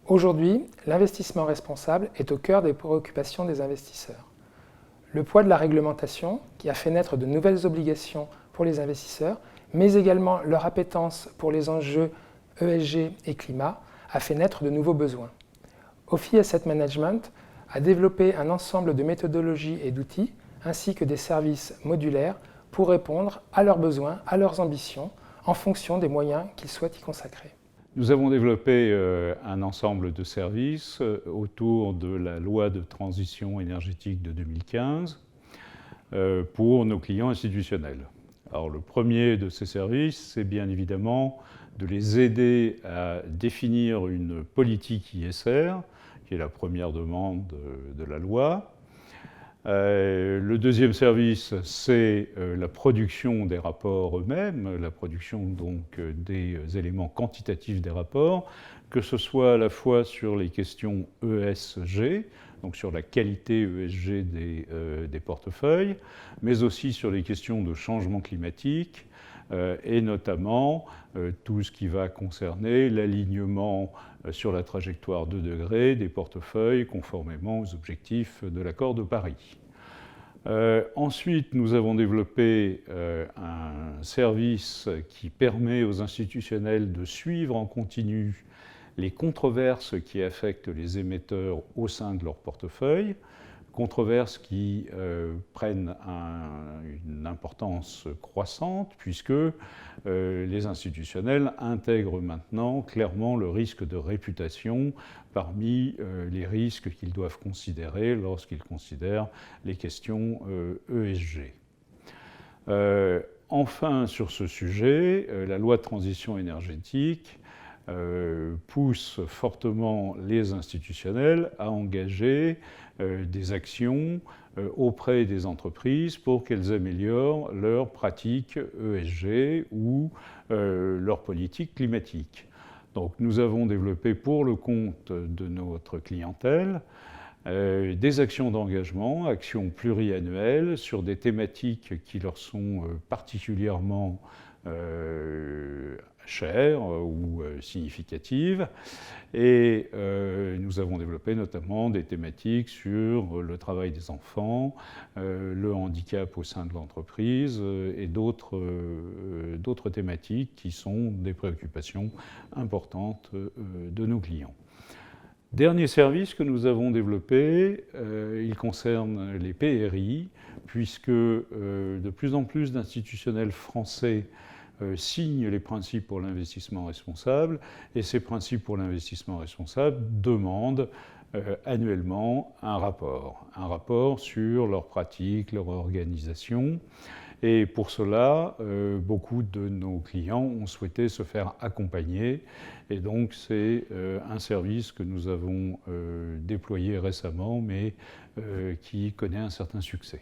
Aujourd'hui, l'investissement responsable est au cœur des préoccupations des investisseurs. Le poids de la réglementation, qui a fait naître de nouvelles obligations pour les investisseurs, mais également leur appétence pour les enjeux ESG et climat, a fait naître de nouveaux besoins. Ophi Asset Management a développé un ensemble de méthodologies et d'outils, ainsi que des services modulaires pour répondre à leurs besoins, à leurs ambitions, en fonction des moyens qu'ils souhaitent y consacrer. Nous avons développé un ensemble de services autour de la loi de transition énergétique de 2015 pour nos clients institutionnels. Alors, le premier de ces services, c'est bien évidemment de les aider à définir une politique ISR, qui est la première demande de la loi. Le deuxième service, c'est la production des rapports eux-mêmes, la production donc des éléments quantitatifs des rapports, que ce soit à la fois sur les questions ESG, donc sur la qualité ESG des portefeuilles, mais aussi sur les questions de changement climatique, et notamment tout ce qui va concerner l'alignement sur la trajectoire 2 degrés des portefeuilles conformément aux objectifs de l'accord de Paris. Ensuite, nous avons développé un service qui permet aux institutionnels de suivre en continu les controverses qui affectent les émetteurs au sein de leur portefeuille, controverses qui prennent une importance croissante puisque les institutionnels intègrent maintenant clairement le risque de réputation parmi les risques qu'ils doivent considérer lorsqu'ils considèrent les questions ESG. Enfin, sur ce sujet, la loi de transition énergétique pousse fortement les institutionnels à engager des actions auprès des entreprises pour qu'elles améliorent leurs pratiques ESG ou leur politique climatique. Donc nous avons développé pour le compte de notre clientèle des actions d'engagement, actions pluriannuelles sur des thématiques qui leur sont particulièrement chères ou significatives. Et nous avons développé notamment des thématiques sur le travail des enfants, le handicap au sein de l'entreprise et d'autres thématiques qui sont des préoccupations importantes de nos clients. Dernier service que nous avons développé, il concerne les PRI, puisque de plus en plus d'institutionnels français signent les principes pour l'investissement responsable, et ces principes pour l'investissement responsable demandent annuellement un rapport sur leurs pratiques, leur organisation. Et pour cela, beaucoup de nos clients ont souhaité se faire accompagner. Et donc, c'est un service que nous avons déployé récemment, mais qui connaît un certain succès.